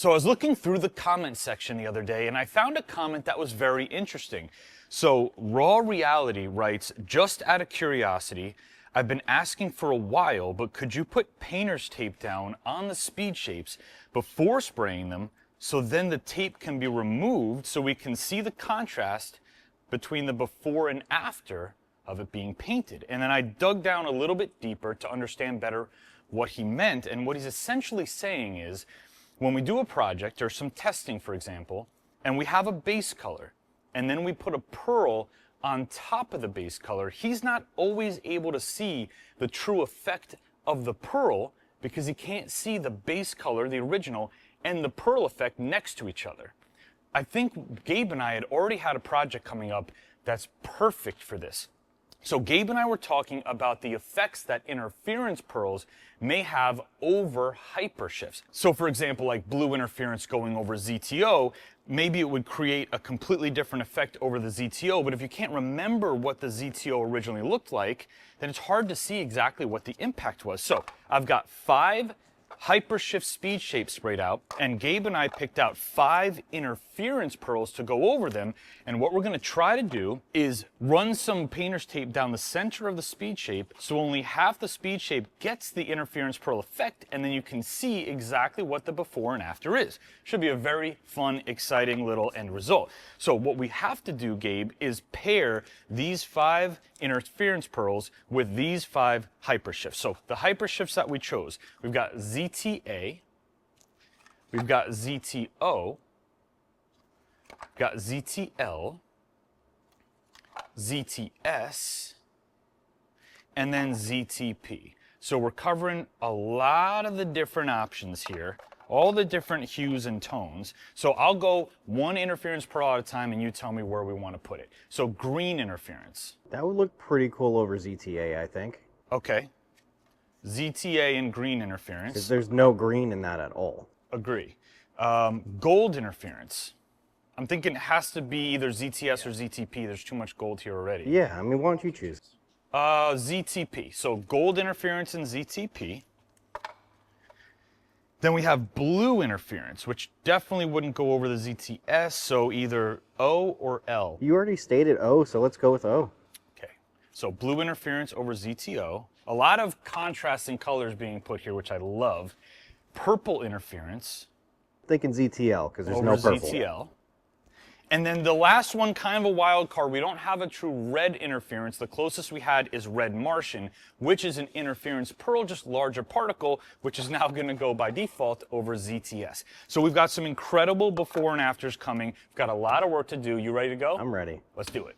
So I was looking through the comment section the other day and I found a comment that was very interesting. So Raw Reality writes, just out of curiosity, I've been asking for a while, but could you put painter's tape down on the speed shapes before spraying them so then the tape can be removed so we can see the contrast between the before and after of it being painted? And then I dug down a little bit deeper to understand better what he meant, and what he's essentially saying is, when we do a project or some testing, for example, and we have a base color, and then we put a pearl on top of the base color, he's not always able to see the true effect of the pearl because he can't see the base color, the original, and the pearl effect next to each other. I think Gabe and I had already had a project coming up that's perfect for this. So Gabe and I were talking about the effects that interference pearls may have over hypershifts. So for example, like blue interference going over ZTO, maybe it would create a completely different effect over the ZTO, but if you can't remember what the ZTO originally looked like, then it's hard to see exactly what the impact was. So I've got 5 hypershift speed shapes sprayed out, and Gabe and I picked out 5 interference pearls to go over them, and what we're going to try to do is run some painter's tape down the center of the speed shape so only half the speed shape gets the interference pearl effect, and then you can see exactly what the before and after is. Should be a very fun, exciting little end result. So what we have to do, Gabe, is pair these 5 interference pearls with these 5 hypershifts. So the hypershifts that we chose, we've got ZTA, we've got ZTO, we've got ZTL, ZTS, and then ZTP. So we're covering a lot of the different options here, all the different hues and tones. So I'll go one interference pearl at a time and you tell me where we want to put it. So green interference. That would look pretty cool over ZTA, I think. Okay. ZTA and green interference. 'Cause there's no green in that at all. Agree. Gold interference. I'm thinking it has to be either ZTS or ZTP. There's too much gold here already. Yeah, I mean, why don't you choose? ZTP. So gold interference and ZTP. Then we have blue interference, which definitely wouldn't go over the ZTS, so either O or L. You already stated O, so let's go with O. Okay, so blue interference over ZTO. A lot of contrasting colors being put here, which I love. Purple interference. Thinking ZTL, because there's over no purple. ZTL. And then the last one, kind of a wild card, we don't have a true red interference. The closest we had is red Martian, which is an interference pearl, just larger particle, which is now going to go by default over ZTS. So we've got some incredible before and afters coming. We've got a lot of work to do. You ready to go? I'm ready. Let's do it.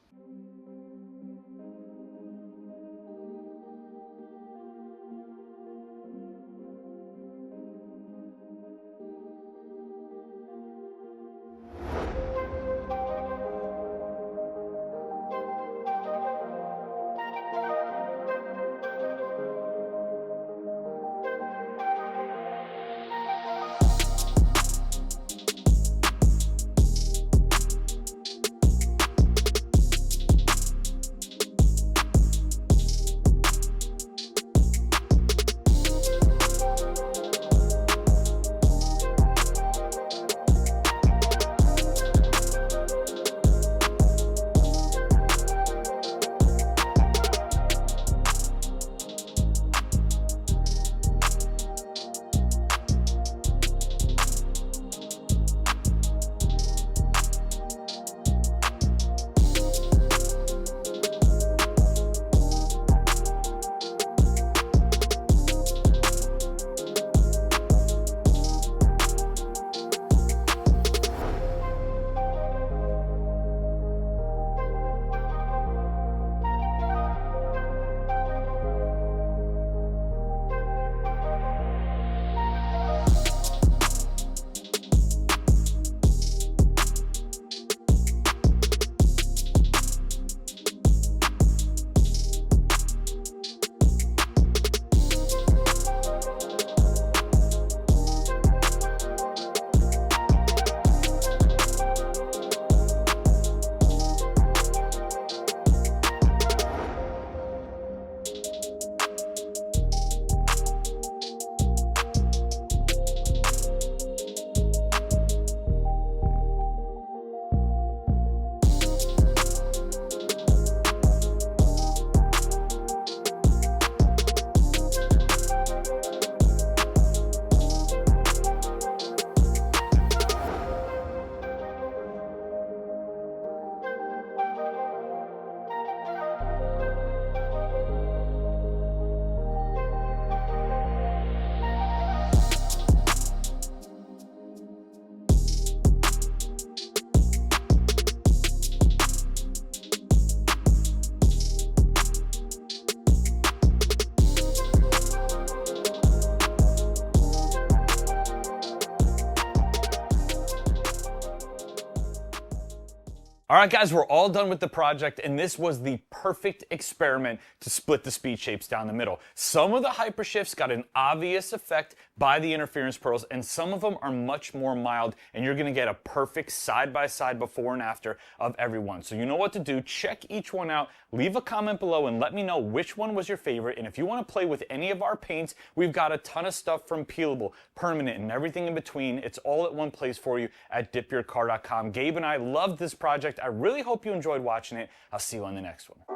All right, guys, we're all done with the project, and this was the perfect experiment to split the speed shapes down the middle. Some of the hypershifts got an obvious effect by the interference pearls, and some of them are much more mild, and you're gonna get a perfect side-by-side before and after of every one. So you know what to do. Check each one out, leave a comment below, and let me know which one was your favorite. And if you wanna play with any of our paints, we've got a ton of stuff from peelable, permanent, and everything in between. It's all at one place for you at DipYourCar.com. Gabe and I loved this project. I really hope you enjoyed watching it. I'll see you on the next one.